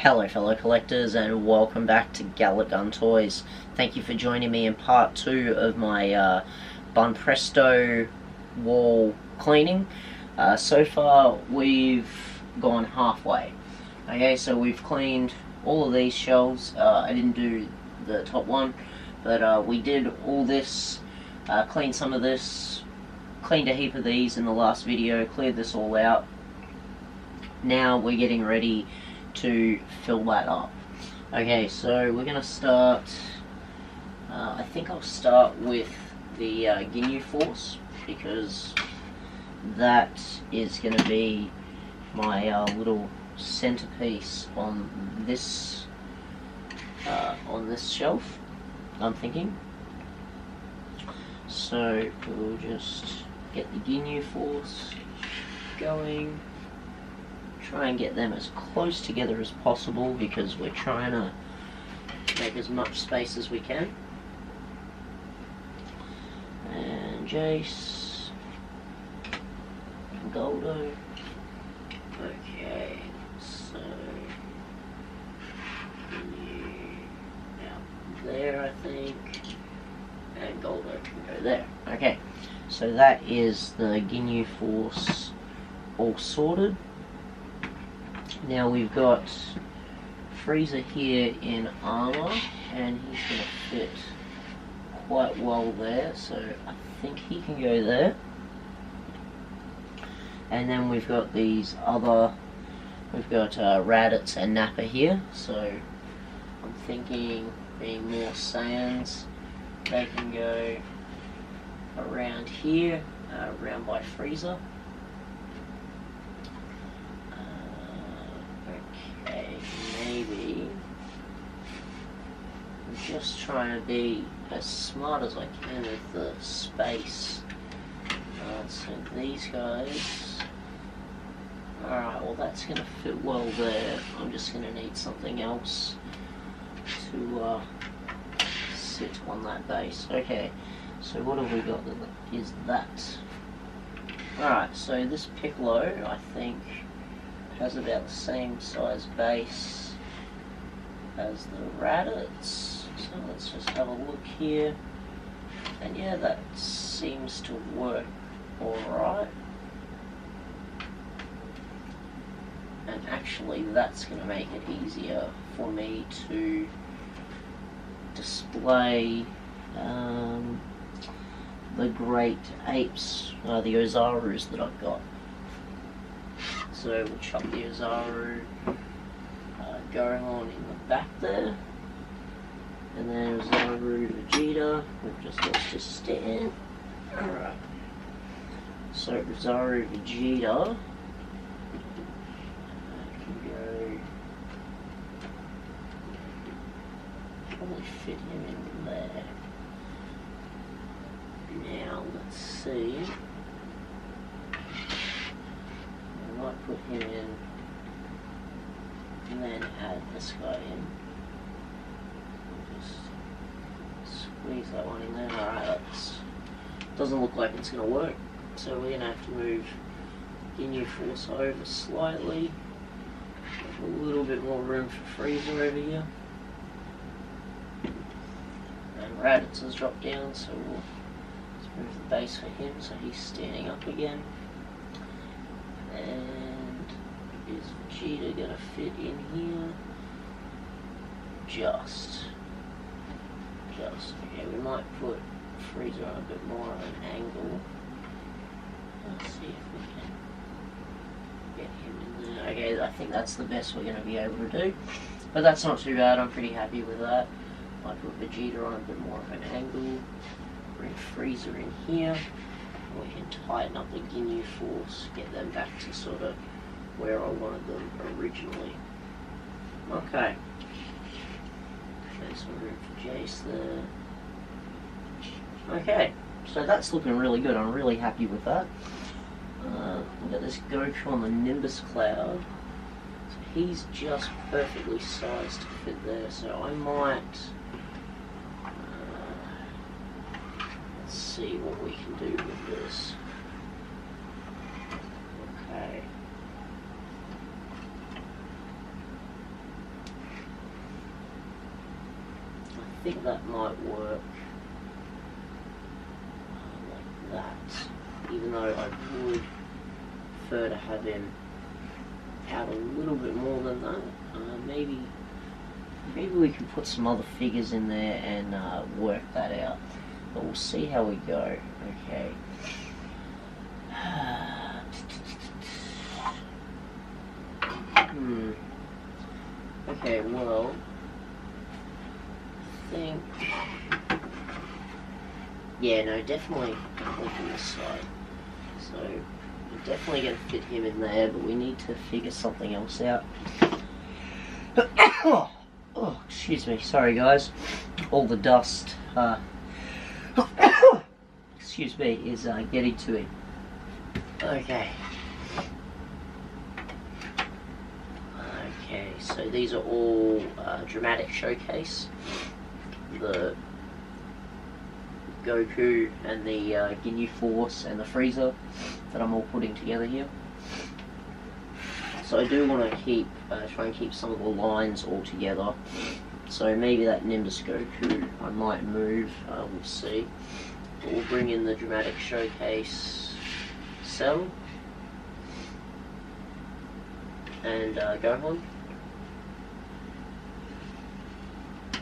Hello fellow collectors and welcome back to Gallic Gun Toys. Thank you for joining me in part 2 of my banpresto wall cleaning. So far we've gone halfway. Okay, so we've cleaned all of these shelves. I didn't do the top one, but we did all this, cleaned some of this, cleaned a heap of these in the last video, cleared this all out. Now we're getting ready to fill that up. Okay, so we're gonna start, I think I'll start with the GNU Force, because that is gonna be my little centerpiece on this shelf, I'm thinking. So we'll just get the GNU Force going. Try and get them as close together as possible because we're trying to make as much space as we can. And Jace, and Goldo. Okay, so out there, I think, and Goldo can go there. Okay, so that is the GNU Force all sorted. Now we've got Freezer here in armor, and he's going to fit quite well there, so I think he can go there. And then we've got these other, we've got Raditz and Nappa here, so I'm thinking being more Saiyans, they can go around here, around by Freezer. Maybe I'm just trying to be as smart as I can with the space. So these guys, alright, well that's going to fit well there. I'm just going to need something else to sit on that base. Okay, so what have we got that is that? Alright, so this Piccolo, I think, has about the same size base as the Raditz. So let's just have a look here. And yeah, that seems to work alright. And actually that's going to make it easier for me to display the great apes, the Ozarus that I've got. So we'll chop the Ozaru going on in the back there. And then Ozaru Vegeta, we've just lost his stand. Alright. So Ozaru Vegeta can go, probably fit him in there. Now let's see. I might put him in and then add this guy in. Just squeeze that one in there. Alright, that doesn't look like it's going to work. So we're going to have to move GNU Force over slightly. A little bit more room for Freezer over here. And Raditz has dropped down, so let's move the base for him so he's standing up again. And is Vegeta gonna fit in here? Just. Okay, we might put Freezer on a bit more of an angle. Let's see if we can get him in there. Okay, I think that's the best we're gonna be able to do. But that's not too bad, I'm pretty happy with that. Might put Vegeta on a bit more of an angle. Bring Freezer in here. We can tighten up the GNU Force, get them back to sort of where I wanted them originally. Okay. There's some room for Jace there. Okay, so that's looking really good. I'm really happy with that. We've got this Goku on the Nimbus Cloud. So he's just perfectly sized to fit there, so I might see what we can do with this. Okay. think that might work like that, even though I would prefer to have him out a little bit more than that. Maybe we can put some other figures in there and work that out, but we'll see how we go. Okay. Okay, well, I think, yeah, no, definitely from this side. So we're definitely going to fit him in there, but we need to figure something else out. Oh, excuse me, sorry guys. All the dust, excuse me, is getting to me. Okay. Okay, so these are all dramatic showcase. The Goku and the Ginyu Force and the Frieza that I'm all putting together here. So I do want to keep, try and keep some of the lines all together. So maybe that Nimbus Goku I might move, we'll see. But we'll bring in the dramatic showcase Cell and Gohan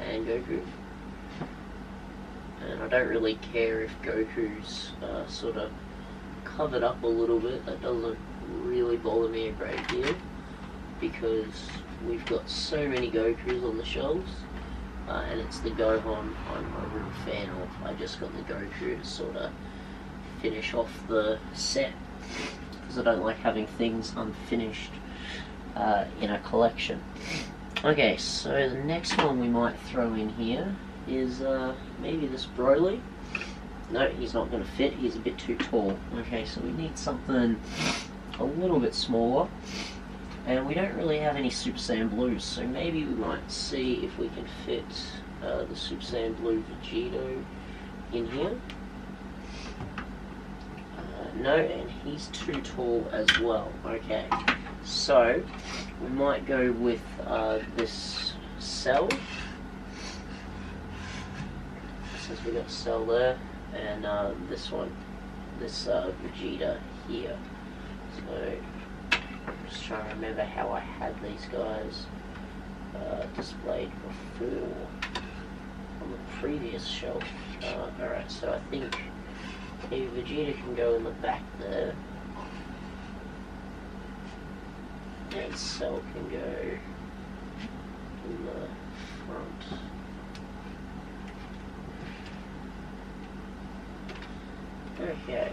and Goku. And I don't really care if Goku's sort of covered up a little bit. That doesn't really bother me a great deal, because we've got so many Gokus on the shelves, and it's the Gohan I'm a real fan of. I just got the Goku to sort of finish off the set, because I don't like having things unfinished in a collection. Okay, so the next one we might throw in here is maybe this Broly. No, he's not going to fit, he's a bit too tall. Okay, so we need something a little bit smaller, and we don't really have any Super Saiyan Blues, so maybe we might see if we can fit the Super Saiyan Blue Vegito in here. No, and he's too tall as well. Okay, so we might go with this Cell, since we got Cell there, and this one, this Vegeta here. So I'm just trying to remember how I had these guys displayed before on the previous shelf. Alright, so I think maybe Vegeta can go in the back there, and Cell can go in the front. Okay.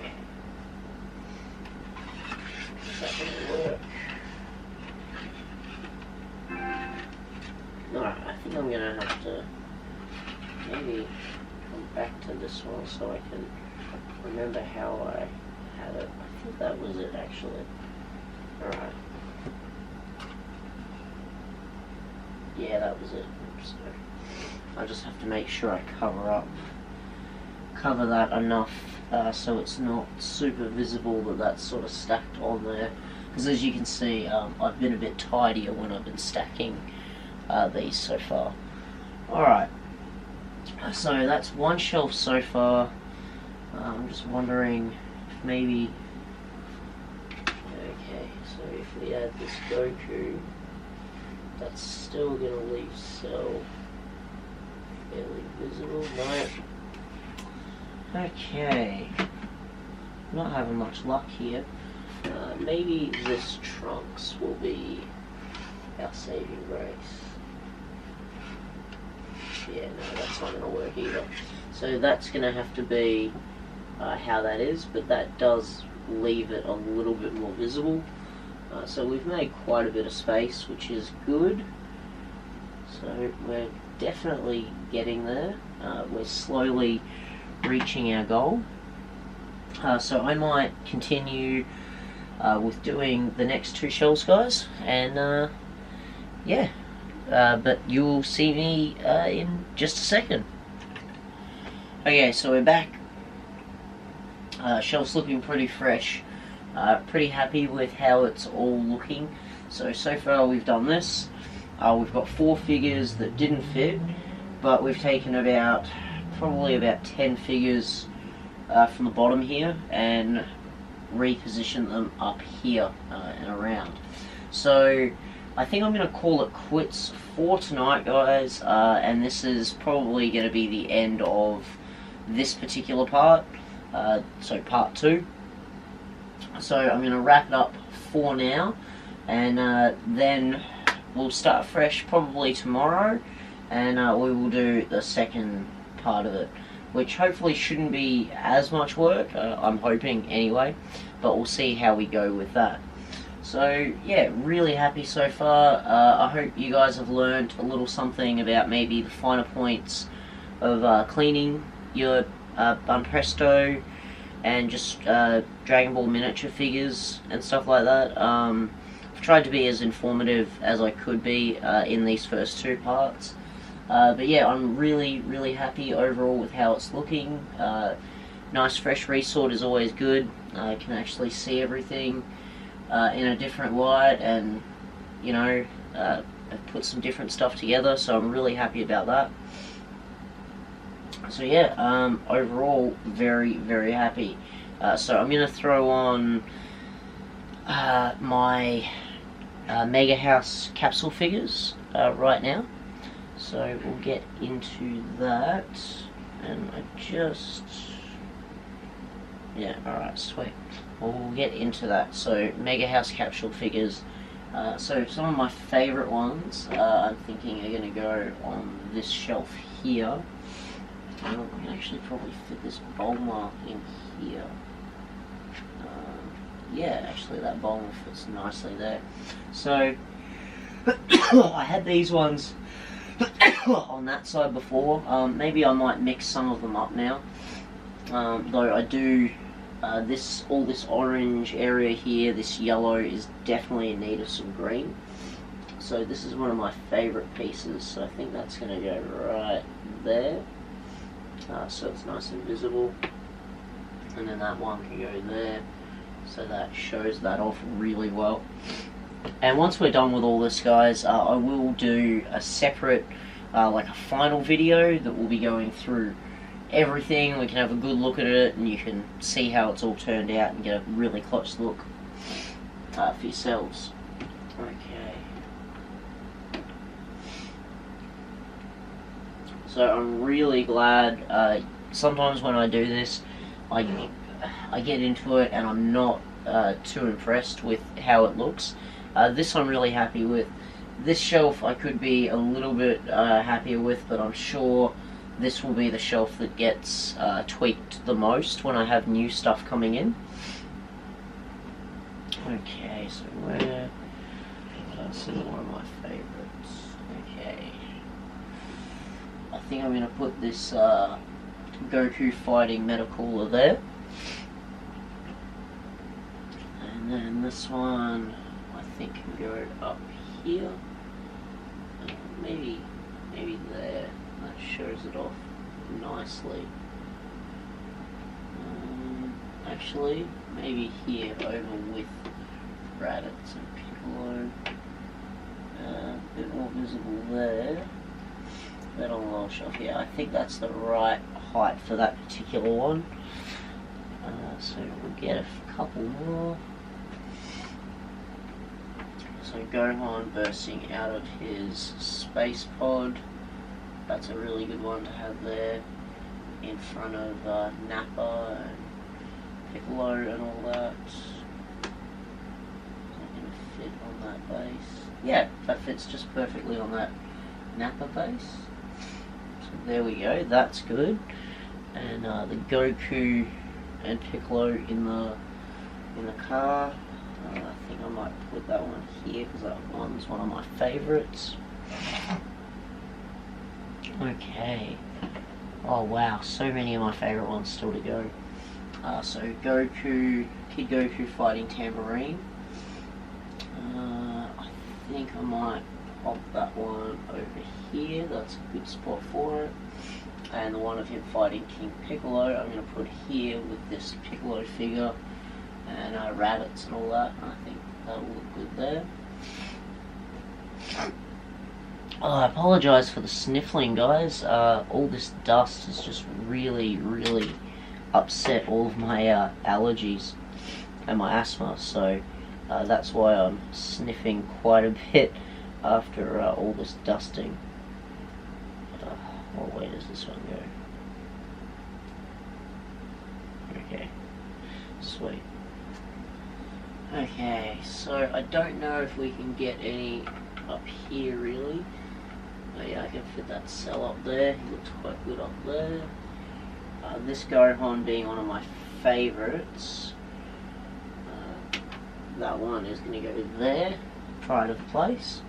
Is that gonna work? Alright, I think I'm gonna have to maybe come back to this one so I can remember how I had it. I think that was it actually. Alright. Yeah, that was it. So I just have to make sure I cover that enough so it's not super visible that that's sort of stacked on there. Because as you can see, I've been a bit tidier when I've been stacking these so far. Alright, so that's one shelf so far. I'm just wondering if maybe... Okay, so if we add this Goku, that's still going to leave Cell fairly visible. No. Okay, not having much luck here. Maybe this Trunks will be our saving grace. Yeah, no, that's not going to work either. So that's going to have to be how that is, but that does leave it a little bit more visible. So we've made quite a bit of space, which is good. So we're definitely getting there. We're slowly reaching our goal. So I might continue with doing the next two shells, guys, and yeah, but you'll see me in just a second. Okay, so we're back. Shelf's looking pretty fresh. Pretty happy with how it's all looking. So far we've done this. We've got 4 figures that didn't fit, but we've taken probably about 10 figures from the bottom here and repositioned them up here and around. So I think I'm going to call it quits for tonight, guys, and this is probably going to be the end of this particular part, so part 2. So I'm going to wrap it up for now, and then we'll start fresh probably tomorrow, and we will do the second part of it, which hopefully shouldn't be as much work, I'm hoping anyway, but we'll see how we go with that. So yeah, really happy so far. I hope you guys have learned a little something about maybe the finer points of cleaning your banpresto and just Dragon Ball miniature figures and stuff like that. I've tried to be as informative as I could be in these first 2 parts. But yeah, I'm really happy overall with how it's looking. Nice fresh resort is always good. I can actually see everything in a different light, and you know, I've put some different stuff together, so I'm really happy about that. So yeah, overall very happy. So I'm going to throw on my Mega House capsule figures right now. So we'll get into that, and yeah, alright, sweet. Well, we'll get into that. So Mega House capsule figures. So some of my favourite ones, I'm thinking are going to go on this shelf here. I can actually probably fit this bowl mark in here. Yeah, actually that bowl fits nicely there. So I had these ones on that side before. Maybe I might mix some of them up now. Though I do all this orange area here, this yellow is definitely in need of some green. So this is one of my favourite pieces, so I think that's going to go right there. So it's nice and visible. And then that one can go there, so that shows that off really well. And once we're done with all this, guys, I will do a separate, like a final video that will be going through everything. We can have a good look at it, and you can see how it's all turned out and get a really close look for yourselves. Okay. So I'm really glad. Sometimes when I do this, I get into it and I'm not too impressed with how it looks. This I'm really happy with. This shelf I could be a little bit happier with, but I'm sure this will be the shelf that gets tweaked the most when I have new stuff coming in. Okay, so this is one of my favorites. Okay. I think I'm going to put this Goku fighting Metacooler there. And then this one I think can go up here. Maybe there. That shows it off nicely. Actually, maybe here over with Raditz and Piccolo. A bit more visible there. That on the lower shelf. Yeah, I think that's the right height for that particular one. So we'll get a couple more. So Gohan bursting out of his space pod. That's a really good one to have there in front of Nappa and Piccolo and all that. Is that going to fit on that base? Yeah, that fits just perfectly on that Nappa base. So there we go, that's good. And the Goku and Piccolo in the car. I think I might put that one here because that one's one of my favourites. Okay. Oh wow, so many of my favourite ones still to go. So Goku, Kid Goku fighting Tambourine. I think I might pop that one over here. That's a good spot for it. And the one of him fighting King Piccolo, I'm going to put here with this Piccolo figure and Raditz and all that. I think that'll look good there. Oh, I apologise for the sniffling, guys. All this dust has just really, really upset all of my allergies and my asthma, so that's why I'm sniffing quite a bit after all this dusting. What way does this one go? Okay, sweet. Okay, so I don't know if we can get any up here really. Oh yeah, I can fit that cell up there. He looks quite good up there. This Gohan being one of my favourites. That one is going to go there, pride of place.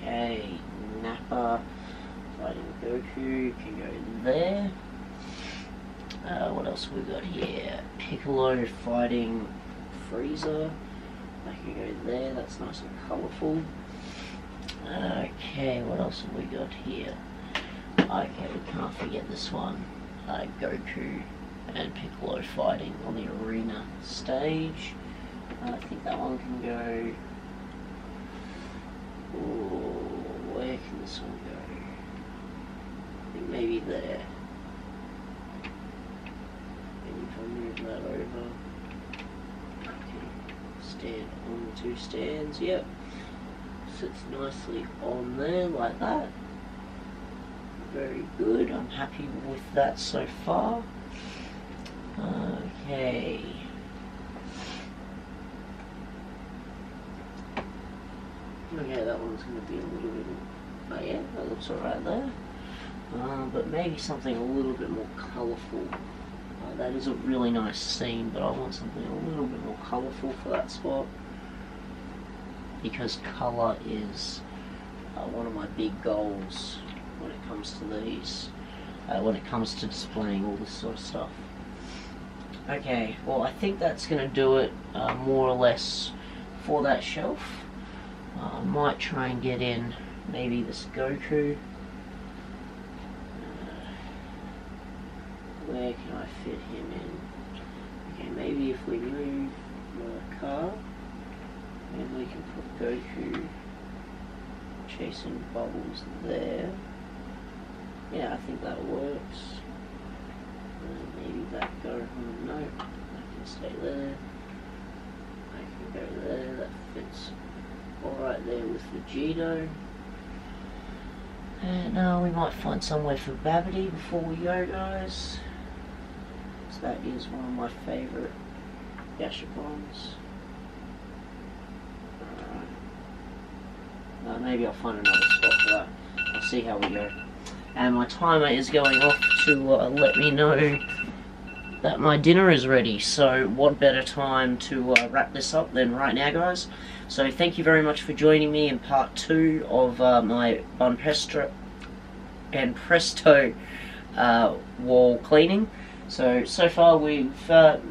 Okay, Nappa fighting Goku can go there. What else have we got here? Piccolo fighting Frieza. That can go there, that's nice and colourful. Okay, what else have we got here? Okay, we can't forget this one. Goku and Piccolo fighting on the arena stage. I think that one can go... Ooh, where can this one go? I think maybe there. Maybe if I move that over. Okay, stand on the two stands, yep. Sits nicely on there like that. Very good, I'm happy with that so far. Okay. Okay, that one's going to be a little bit... Oh yeah, that looks alright there. But maybe something a little bit more colourful. That is a really nice scene, but I want something a little bit more colourful for that spot. Because colour is one of my big goals when it comes to these. When it comes to displaying all this sort of stuff. Okay, well I think that's going to do it more or less for that shelf. I might try and get in maybe this Goku. Where can I fit him in? Okay, maybe if we move the car, maybe we can put Goku chasing bubbles there. Yeah, I think that works. Maybe that Gohan, no, that can stay there. I can go there, that fits alright there with Vegito. And we might find somewhere for Babidi before we go, guys. So that is one of my favourite Gashapons. Alright. Maybe I'll find another spot for that. I'll see how we go. And my timer is going off to let me know that my dinner is ready. So what better time to wrap this up than right now, guys. So thank you very much for joining me in part 2 of my banpresto wall cleaning. So far we've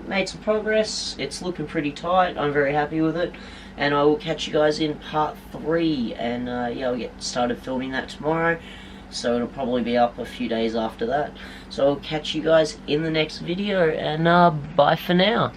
made some progress. It's looking pretty tight. I'm very happy with it. And I will catch you guys in part 3. And yeah, I'll get started filming that tomorrow. So it'll probably be up a few days after that. So I'll catch you guys in the next video, and bye for now.